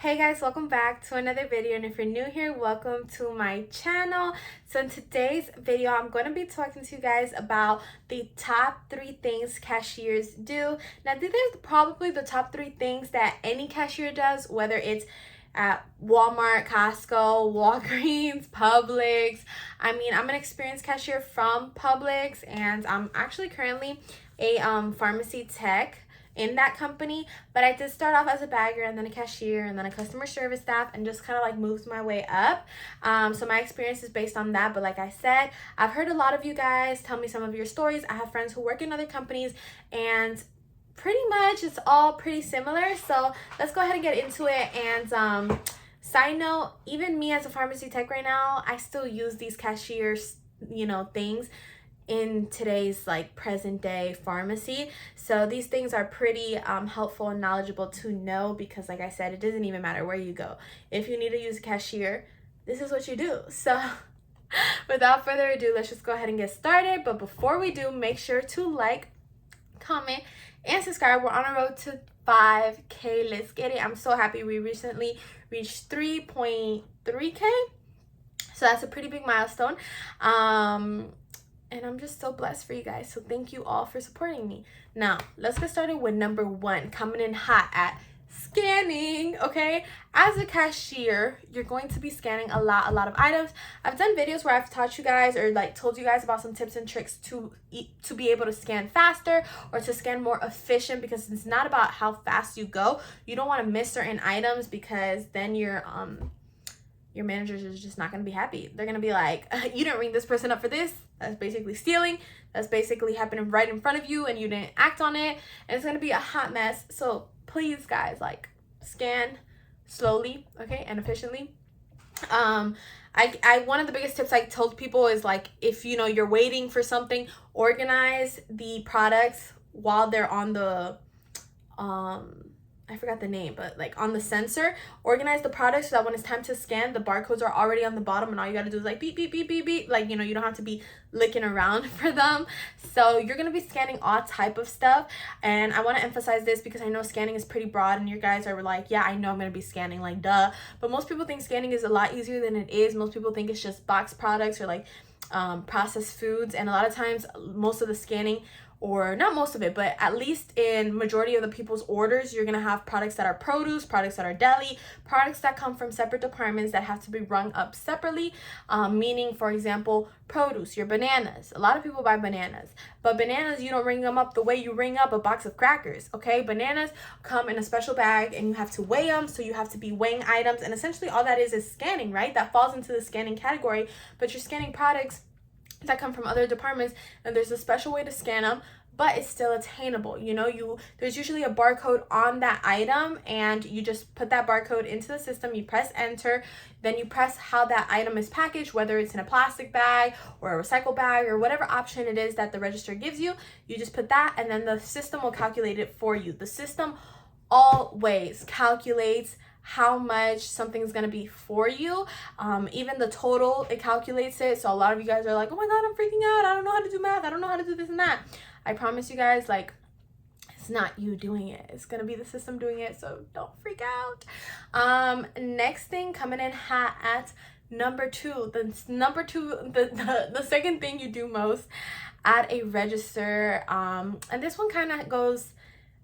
Hey guys, welcome back to another video, and if you're new here, welcome to my channel. So in today's video, I'm going to be talking to you guys about the top 3 things cashiers do. Now these are probably the top 3 things that any cashier does, whether it's at Walmart, Costco, Walgreens, Publix. I mean, I'm an experienced cashier from Publix, and I'm actually currently a pharmacy tech in that company, but I did start off as a bagger and then a cashier and then a customer service staff and just kind of like moved my way up. So my experience is based on that, but like I said, I've heard a lot of you guys tell me some of your stories. I have friends who work in other companies and pretty much it's all pretty similar. So let's go ahead and get into it. And side note, even me as a pharmacy tech right now, I still use these cashiers, things in today's like present day pharmacy. So these things are pretty helpful and knowledgeable to know, because like I said, it doesn't even matter where you go. If you need to use a cashier, this is what you do. So without further ado, let's just go ahead and get started. But before we do, make sure to like, comment, and subscribe. We're on a road to 5K. Let's get it. I'm so happy we recently reached 3.3K. So that's a pretty big milestone. And I'm just so blessed for you guys. So thank you all for supporting me. Now, let's get started with number 1, coming in hot at scanning, okay? As a cashier, you're going to be scanning a lot of items. I've done videos where I've taught you guys or like told you guys about some tips and tricks to be able to scan faster or to scan more efficient, because it's not about how fast you go. You don't want to miss certain items, because then your managers is just not going to be happy. They're going to be like, you didn't ring this person up for this. That's basically stealing. That's basically happening right in front of you and you didn't act on it. And it's going to be a hot mess. So please, guys, like, scan slowly, okay, and efficiently. One of the biggest tips I told people is, like, if you're waiting for something, organize the products while they're on the I forgot the name, but like on the sensor, organize the products so that when it's time to scan, the barcodes are already on the bottom and all you got to do is like beep, beep, beep, beep, beep. Like, you don't have to be looking around for them. So you're going to be scanning all type of stuff. And I want to emphasize this because I know scanning is pretty broad and you guys are like, yeah, I know I'm going to be scanning, like, duh. But most people think scanning is a lot easier than it is. Most people think it's just box products or like processed foods. And a lot of times, most of the scanning, or not most of it, but at least in majority of the people's orders, you're going to have products that are produce, products that are deli, products that come from separate departments that have to be rung up separately. Meaning, for example, produce, your bananas. A lot of people buy bananas, but bananas, you don't ring them up the way you ring up a box of crackers, okay? Bananas come in a special bag and you have to weigh them, so you have to be weighing items. And essentially all that is scanning, right? That falls into the scanning category, but you're scanning products that come from other departments, and there's a special way to scan them, but it's still attainable. There's usually a barcode on that item, and you just put that barcode into the system, you press enter, then you press how that item is packaged, whether it's in a plastic bag or a recycle bag or whatever option it is that the register gives you. You just put that, and then the system will calculate it for you. The system always calculates how much something's gonna be for you. Even the total, it calculates it. So a lot of you guys are like, oh my god, I'm freaking out, I don't know how to do math, I don't know how to do this and that. I promise you guys, like, it's not you doing it, it's gonna be the system doing it, so don't freak out. Next thing, coming in hot at number 2. The second thing you do most at a register, and this one kind of goes,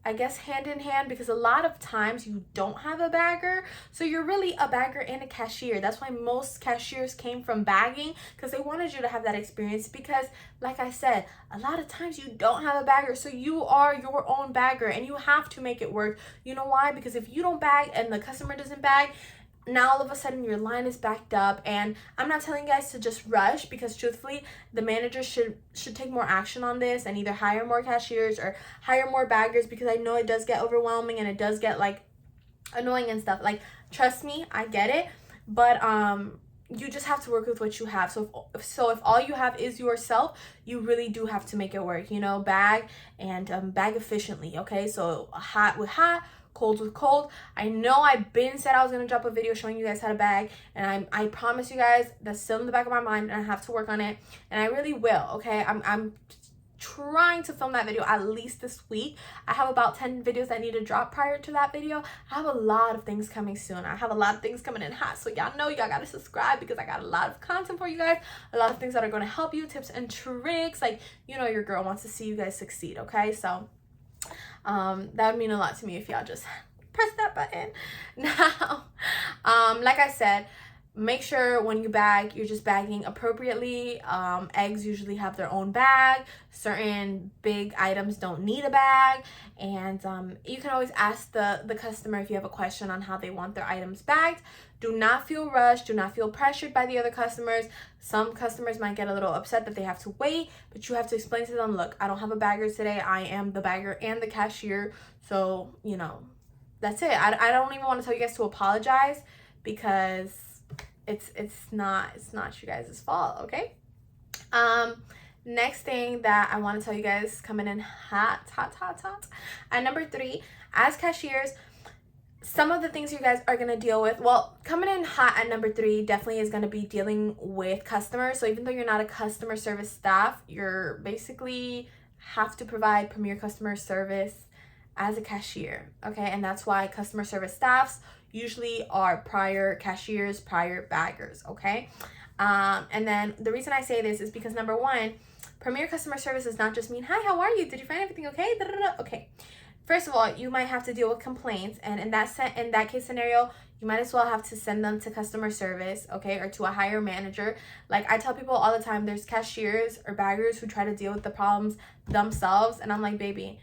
I guess, hand in hand, because a lot of times you don't have a bagger, so you're really a bagger and a cashier. That's why most cashiers came from bagging, because they wanted you to have that experience. Because like I said, a lot of times you don't have a bagger, so you are your own bagger and you have to make it work. You know why? Because if you don't bag and the customer doesn't bag, now all of a sudden your line is backed up. And I'm not telling you guys to just rush, because truthfully, the manager should take more action on this and either hire more cashiers or hire more baggers, because I know it does get overwhelming and it does get like annoying and stuff. Like, trust me, I get it, but you just have to work with what you have. So if all you have is yourself, you really do have to make it work. Bag and bag efficiently, okay? So hot with hot, cold with cold. I know I've been said I was gonna drop a video showing you guys how to bag, and I promise you guys that's still in the back of my mind, and I have to work on it, and I really will. Okay, I'm trying to film that video at least this week. I have about 10 videos that need to drop prior to that video. I have a lot of things coming soon. I have a lot of things coming in hot, so y'all know y'all gotta subscribe because I got a lot of content for you guys, a lot of things that are going to help you, tips and tricks. Like, you know, your girl wants to see you guys succeed, okay? So that would mean a lot to me if y'all just press that button. Now, like I said, make sure when you bag, you're just bagging appropriately. Eggs usually have their own bag. Certain big items don't need a bag. And you can always ask the customer if you have a question on how they want their items bagged. Do not feel rushed. Do not feel pressured by the other customers. Some customers might get a little upset that they have to wait, but you have to explain to them, look, I don't have a bagger today. I am the bagger and the cashier. So, you know, that's it. I don't even want to tell you guys to apologize because it's not you guys' fault, okay? Next thing that I want to tell you guys, coming in hot. At number 3, as cashiers, some of the things you guys are going to deal with, well, coming in hot at number 3 definitely is going to be dealing with customers. So even though you're not a customer service staff, you're basically have to provide premier customer service as a cashier, okay? And that's why customer service staffs usually are prior cashiers, prior baggers, okay? And then the reason I say this is because number 1, premier customer service does not just mean, hi, how are you? Did you find everything okay? Okay. First of all, you might have to deal with complaints, and in that case scenario, you might as well have to send them to customer service, okay, or to a higher manager. Like I tell people all the time, there's cashiers or baggers who try to deal with the problems themselves, and I'm like, baby,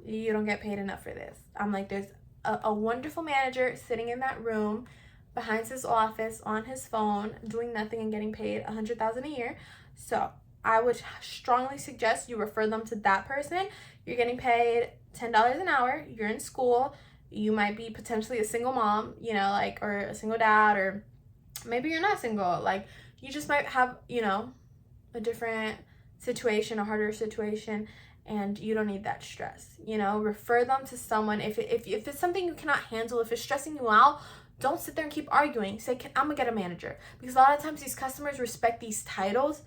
you don't get paid enough for this. I'm like, there's a wonderful manager sitting in that room behind his office on his phone doing nothing and getting paid $100,000 a year. So I would strongly suggest you refer them to that person. You're getting paid $10 an hour. You're in school. You might be potentially a single mom, you know, like, or a single dad, or maybe you're not single. Like, you just might have, you know, a different situation, a harder situation, and you don't need that stress. You know, refer them to someone. If it's something you cannot handle, if it's stressing you out, don't sit there and keep arguing. Say, I'm gonna get a manager. Because a lot of times these customers respect these titles,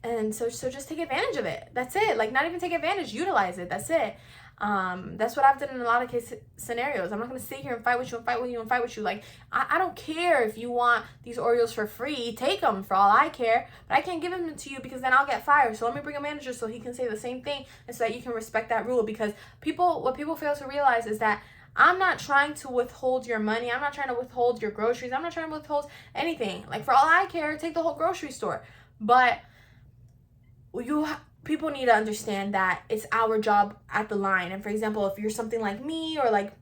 and so just take advantage of it. That's it. Like, not even take advantage, utilize it. That's it. That's what I've done in a lot of case scenarios. I'm not gonna sit here and fight with you. Like, I don't care if you want these Oreos for free. Take them for all I care, but I can't give them to you because then I'll get fired. So let me bring a manager so he can say the same thing, and so that you can respect that rule. Because what people fail to realize is that I'm not trying to withhold your money. I'm not trying to withhold your groceries. I'm not trying to withhold anything. Like, for all I care, take the whole grocery store. But people need to understand that it's our job at the line. And for example, if you're something like me, or like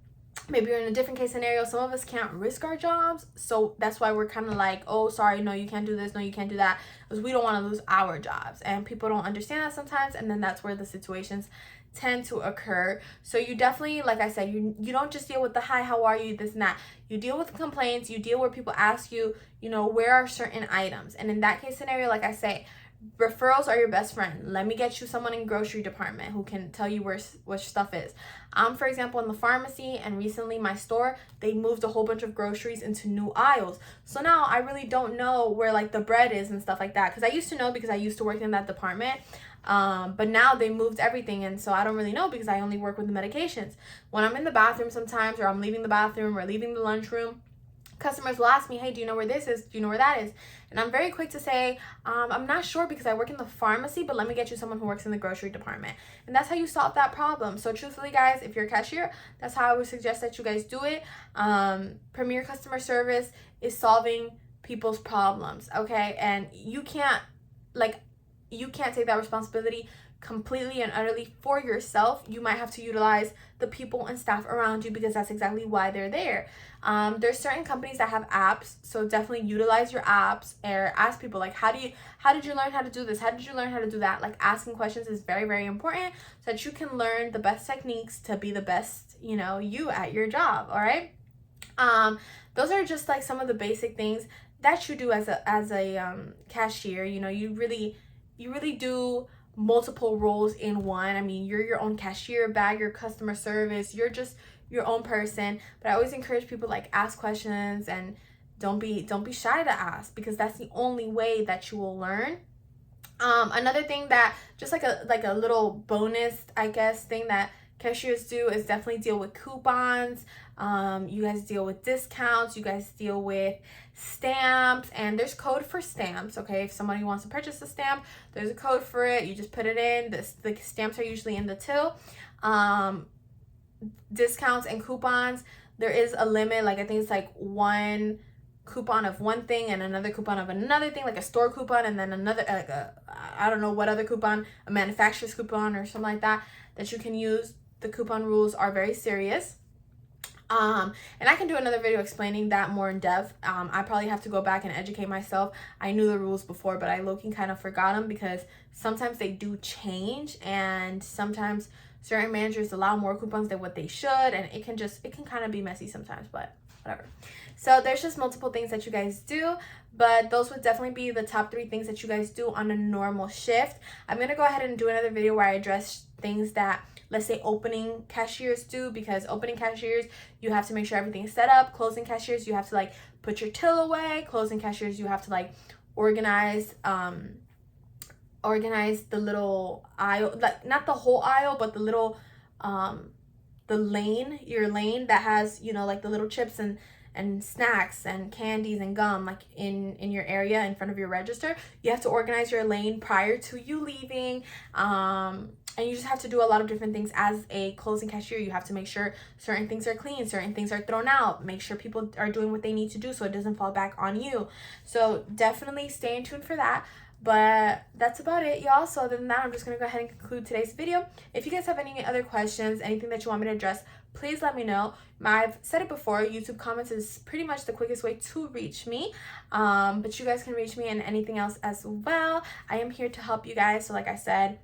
maybe you're in a different case scenario, some of us can't risk our jobs. So that's why we're kind of like, oh, sorry, no, you can't do this, no, you can't do that, because we don't want to lose our jobs. And people don't understand that sometimes, and then that's where the situations tend to occur. So you definitely, like I said, you don't just deal with the hi, how are you, this and that. You deal with complaints. You deal where people ask you, you know, where are certain items. And in that case scenario, like I say, referrals are your best friend. Let me get you someone in grocery department who can tell you where stuff is. For example, in the pharmacy, and recently my store, they moved a whole bunch of groceries into new aisles. So now I really don't know where like the bread is and stuff like that, because I used to know because I used to work in that department. But now they moved everything, and so I don't really know because I only work with the medications. When I'm in the bathroom sometimes, or I'm leaving the bathroom or leaving the lunchroom, customers will ask me, hey, do you know where this is? Do you know where that is? And I'm very quick to say, I'm not sure because I work in the pharmacy, but let me get you someone who works in the grocery department. And that's how you solve that problem. So truthfully, guys, if you're a cashier, that's how I would suggest that you guys do it. Premier customer service is solving people's problems, okay? And you can't take that responsibility completely and utterly for yourself. You might have to utilize the people and staff around you, because that's exactly why they're there. There's certain companies that have apps, so definitely utilize your apps, or ask people like, how did you learn how to do this? How did you learn how to do that? Like, asking questions is very, very important so that you can learn the best techniques to be the best, you know, you at your job. All right. Those are just like some of the basic things that you do as a cashier. You know, you really do multiple roles in one. I mean, you're your own cashier, bagger, customer service. You're just your own person. But I always encourage people, like, ask questions, and don't be shy to ask, because that's the only way that you will learn. Another thing that just like a little bonus, I guess, thing that cashiers do is definitely deal with coupons. You guys deal with discounts. You guys deal with stamps, and there's code for stamps. Okay, if somebody wants to purchase a stamp, there's a code for it. You just put it in. The stamps are usually in the till. Discounts and coupons, there is a limit. Like I think it's like one coupon of one thing and another coupon of another thing, like a store coupon, and then another like I don't know what other coupon, a manufacturer's coupon or something like that you can use. The coupon rules are very serious. And I can do another video explaining that more in depth. I probably have to go back and educate myself. I knew the rules before, but I low-key kind of forgot them because sometimes they do change, and sometimes certain managers allow more coupons than what they should, and it can kind of be messy sometimes, but whatever. So there's just multiple things that you guys do, but those would definitely be the top 3 things that you guys do on a normal shift. I'm going to go ahead and do another video where I address things that, let's say, opening cashiers do, because opening cashiers, you have to make sure everything's set up. Closing cashiers, you have to like put your till away. Closing cashiers, you have to like organize the little aisle, like not the whole aisle, but the little your lane that has, you know, like the little chips and snacks and candies and gum, like in your area in front of your register. You have to organize your lane prior to you leaving. And you just have to do a lot of different things as a closing cashier. You have to make sure certain things are clean, certain things are thrown out, make sure people are doing what they need to do so it doesn't fall back on you. So definitely stay in tune for that. But that's about it, y'all. So other than that, I'm just going to go ahead and conclude today's video. If you guys have any other questions, anything that you want me to address, please let me know. I've said it before, YouTube comments is pretty much the quickest way to reach me. But you guys can reach me in anything else as well. I am here to help you guys. So like I said,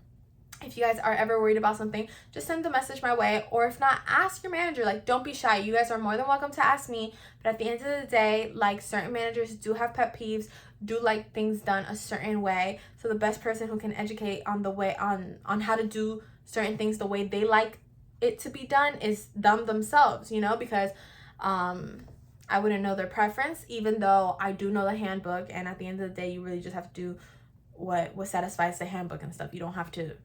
if you guys are ever worried about something, just send a message my way, or if not, ask your manager. Like, don't be shy. You guys are more than welcome to ask me, but at the end of the day, like, certain managers do have pet peeves, do like things done a certain way. So the best person who can educate on the way on how to do certain things the way they like it to be done is them themselves, you know, because I wouldn't know their preference, even though I do know the handbook, and at the end of the day, you really just have to do what satisfies the handbook and stuff. You don't have to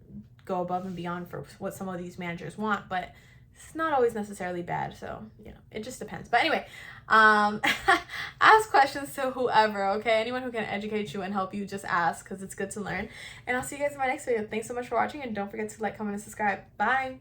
go above and beyond for what some of these managers want, but it's not always necessarily bad. So, you know, it just depends. But anyway, ask questions to whoever, okay? Anyone who can educate you and help you, just ask, because it's good to learn. And I'll see you guys in my next video. Thanks so much for watching, and don't forget to like, comment, and subscribe. Bye.